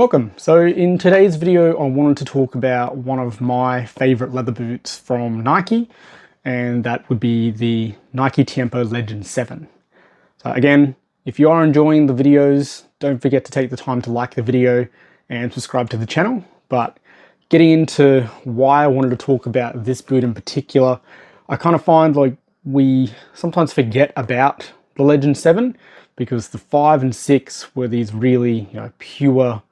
Welcome. So in today's video, I wanted to talk about one of my favorite leather boots from Nike, and that would be the Nike Tiempo Legend 7. So again, if you are enjoying the videos, don't forget to take the time to like the video and subscribe to the channel. But getting into why I wanted to talk about this boot in particular, I kind of find like we sometimes forget about the Legend 7 because the 5 and 6 were these really, pure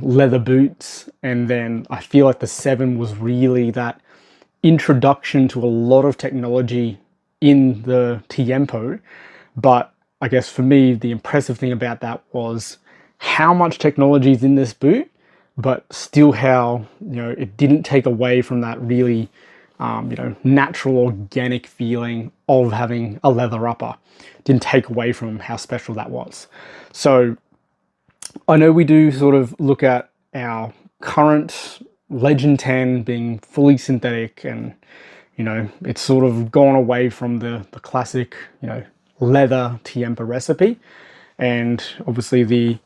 leather boots, and then I feel like the 7 was really that introduction to a lot of technology in the Tiempo. But I guess for me, the impressive thing about that was how much technology is in this boot, but still how it didn't take away from that really natural, organic feeling of having a leather upper. Didn't take away from how special that was. So I know we do sort of look at our current Legend 10 being fully synthetic, and it's sort of gone away from the classic leather Tiempo recipe. And obviously the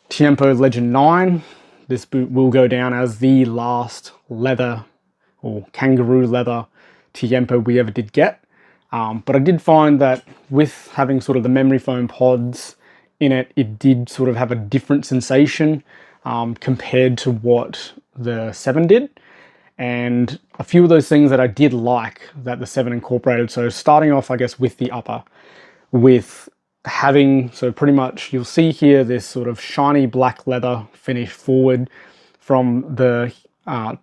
Tiempo Legend 9, this boot will go down as the last leather or kangaroo leather Tiempo we ever did get. But I did find that with having sort of the memory foam pods in it, it did sort of have a different sensation compared to what the 7 did. And a few of those things that I did like that the 7 incorporated. So starting off, I guess, with the upper, with having, so pretty much you'll see here this sort of shiny black leather finish forward. From the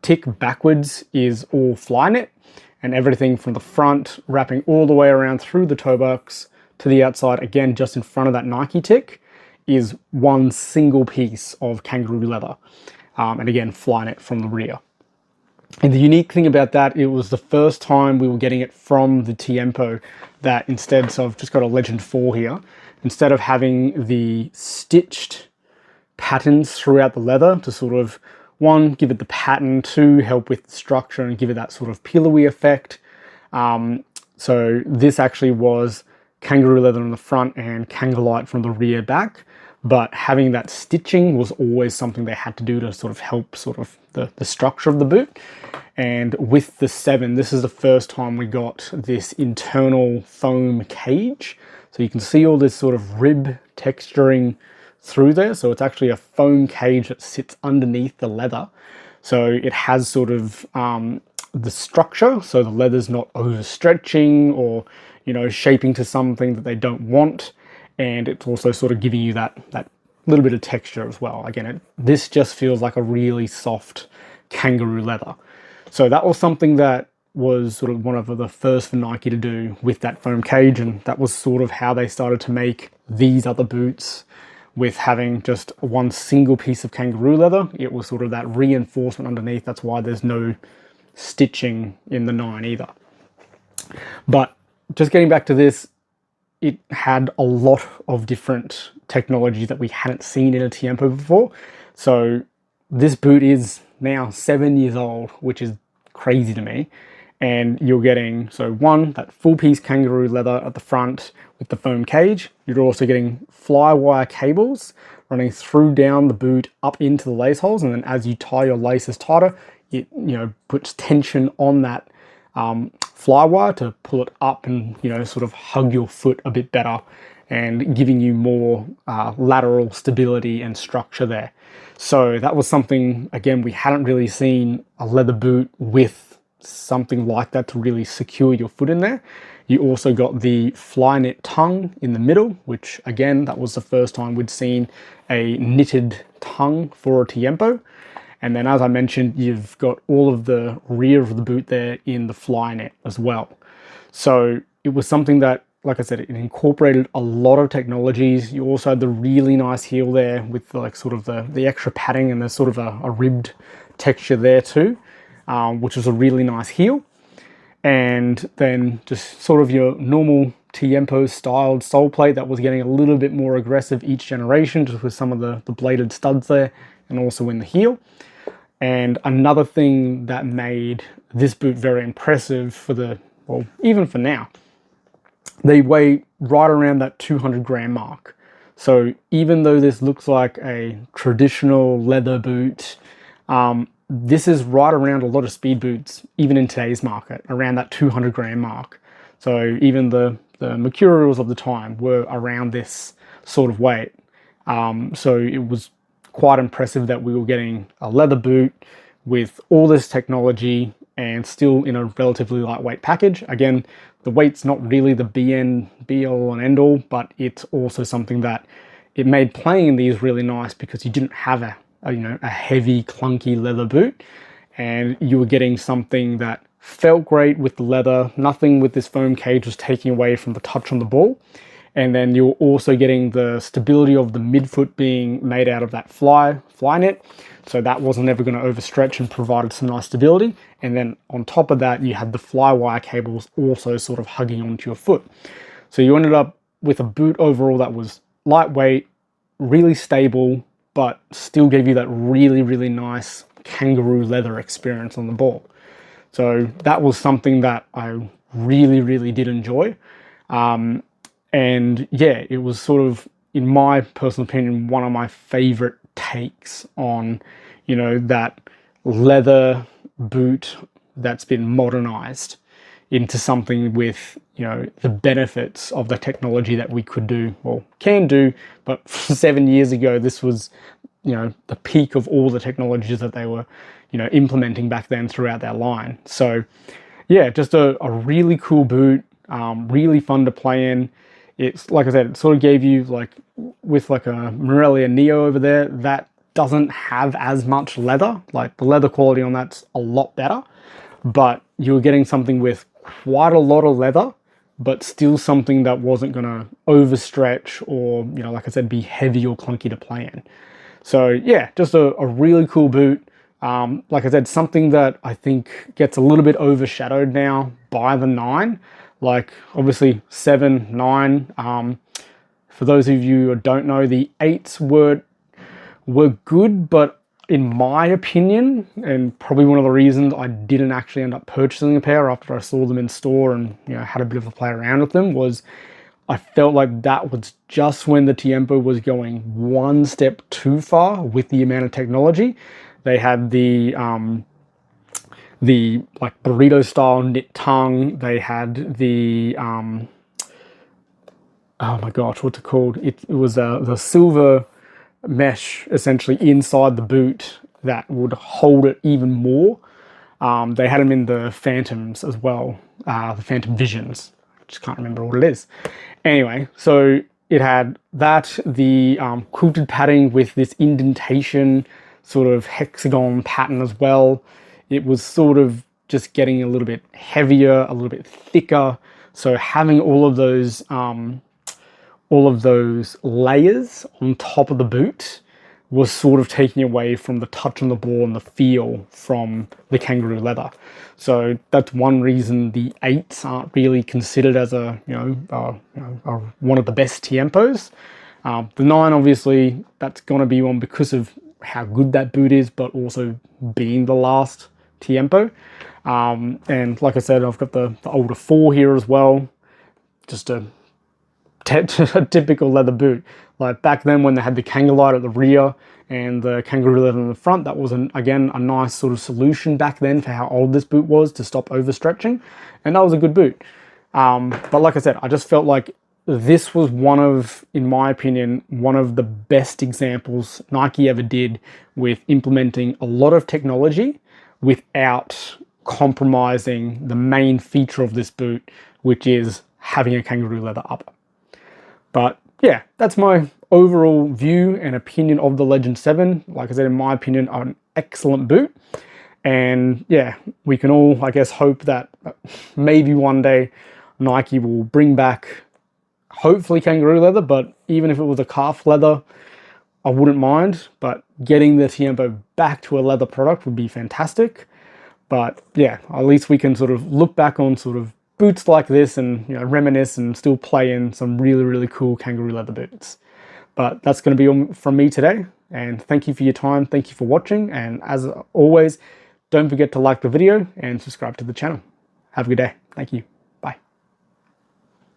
tick backwards is all fly knit, and everything from the front wrapping all the way around through the toe box to the outside, again, just in front of that Nike tick, is one single piece of kangaroo leather. And again, fly knit from the rear. And the unique thing about that, it was the first time we were getting it from the Tiempo that instead, so I've just got a Legend 4 here, instead of having the stitched patterns throughout the leather to sort of, one, give it the pattern, two, help with the structure and give it that sort of pillowy effect. So this actually was kangaroo leather on the front and kangalite from the rear back, but having that stitching was always something they had to do to sort of help sort of the structure of the boot. And with the 7, this is the first time we got this internal foam cage. So you can see all this sort of rib texturing through there. So it's actually a foam cage that sits underneath the leather. So it has sort of the structure, so the leather's not overstretching or shaping to something that they don't want, and it's also sort of giving you that little bit of texture as well. Again, this just feels like a really soft kangaroo leather. So that was something that was sort of one of the first for Nike to do with that foam cage, and that was sort of how they started to make these other boots with having just one single piece of kangaroo leather. It was sort of that reinforcement underneath. That's why there's no stitching in the 9 either. But just getting back to this, it had a lot of different technologies that we hadn't seen in a Tiempo before. So this boot is now 7 years old, which is crazy to me. And you're getting, so one, that full piece kangaroo leather at the front with the foam cage. You're also getting fly wire cables running through down the boot up into the lace holes. And then as you tie your laces tighter, it puts tension on that fly wire to pull it up and sort of hug your foot a bit better and giving you more lateral stability and structure there. So that was something, again, we hadn't really seen a leather boot with something like that to really secure your foot in there. You also got the fly knit tongue in the middle, which again, that was the first time we'd seen a knitted tongue for a Tiempo. And then, as I mentioned, you've got all of the rear of the boot there in the fly knit as well. So it was something that, like I said, it incorporated a lot of technologies. You also had the really nice heel there with like sort of the extra padding, and there's sort of a ribbed texture there too, which was a really nice heel. And then just sort of your normal Tiempo styled sole plate that was getting a little bit more aggressive each generation, just with some of the bladed studs there and also in the heel. And another thing that made this boot very impressive even for now, they weigh right around that 200 gram mark. So even though this looks like a traditional leather boot, this is right around a lot of speed boots, even in today's market, around that 200 gram mark. So even the mercurials of the time were around this sort of weight. So it was quite impressive that we were getting a leather boot with all this technology and still in a relatively lightweight package. Again, the weight's not really the be all and end all, but it's also something that it made playing these really nice because you didn't have a heavy, clunky leather boot, and you were getting something that felt great with the leather. Nothing with this foam cage was taking away from the touch on the ball. And then you're also getting the stability of the midfoot being made out of that fly net. So that wasn't ever going to overstretch and provided some nice stability. And then on top of that, you had the fly wire cables also sort of hugging onto your foot. So you ended up with a boot overall that was lightweight, really stable, but still gave you that really, really nice kangaroo leather experience on the ball. So that was something that I really, really did enjoy. And yeah, it was sort of, in my personal opinion, one of my favorite takes on, that leather boot that's been modernized into something with, the benefits of the technology that we could do, or can do. But 7 years ago, this was, the peak of all the technologies that they were, implementing back then throughout their line. So yeah, just a really cool boot, really fun to play in. It's, like I said, it sort of gave you, like, with like a Morelia Neo over there, that doesn't have as much leather. Like, the leather quality on that's a lot better, but you were getting something with quite a lot of leather, but still something that wasn't going to overstretch or, like I said, be heavy or clunky to play in. So yeah, just a really cool boot. Like I said, something that I think gets a little bit overshadowed now by the 9. Like, obviously 7, 9. For those of you who don't know, the 8s were good, but in my opinion, and probably one of the reasons I didn't actually end up purchasing a pair after I saw them in store and had a bit of a play around with them, was I felt like that was just when the Tiempo was going one step too far with the amount of technology. They had the like burrito style knit tongue. They had the oh my gosh, what's it called? It was the silver mesh essentially inside the boot that would hold it even more. They had them in the Phantoms as well, the Phantom Visions. I just can't remember what it is. Anyway, so it had that, the quilted padding with this indentation sort of hexagon pattern as well. It was sort of just getting a little bit heavier, a little bit thicker. So having all of those layers on top of the boot was sort of taking away from the touch on the ball and the feel from the kangaroo leather. So that's one reason the 8s aren't really considered as one of the best Tiempos. The 9, obviously, that's going to be one because of how good that boot is, but also being the last Tiempo. And like I said, I've got the older 4 here as well. Just a typical leather boot. Like back then when they had the Kangalite at the rear and the kangaroo leather in the front, that was again a nice sort of solution back then for how old this boot was to stop overstretching, and that was a good boot. But like I said, I just felt like this was one of, in my opinion, one of the best examples Nike ever did with implementing a lot of technology without compromising the main feature of this boot, which is having a kangaroo leather upper. But yeah, that's my overall view and opinion of the Legend 7. Like I said, in my opinion, an excellent boot. And yeah, we can all, I guess, hope that maybe one day Nike will bring back, hopefully, kangaroo leather, but even if it was a calf leather, I wouldn't mind. But getting the Tiempo back to a leather product would be fantastic. But yeah, at least we can sort of look back on sort of boots like this and reminisce and still play in some really, really cool kangaroo leather boots. But that's going to be all from me today. And thank you for your time. Thank you for watching. And as always, don't forget to like the video and subscribe to the channel. Have a good day. Thank you.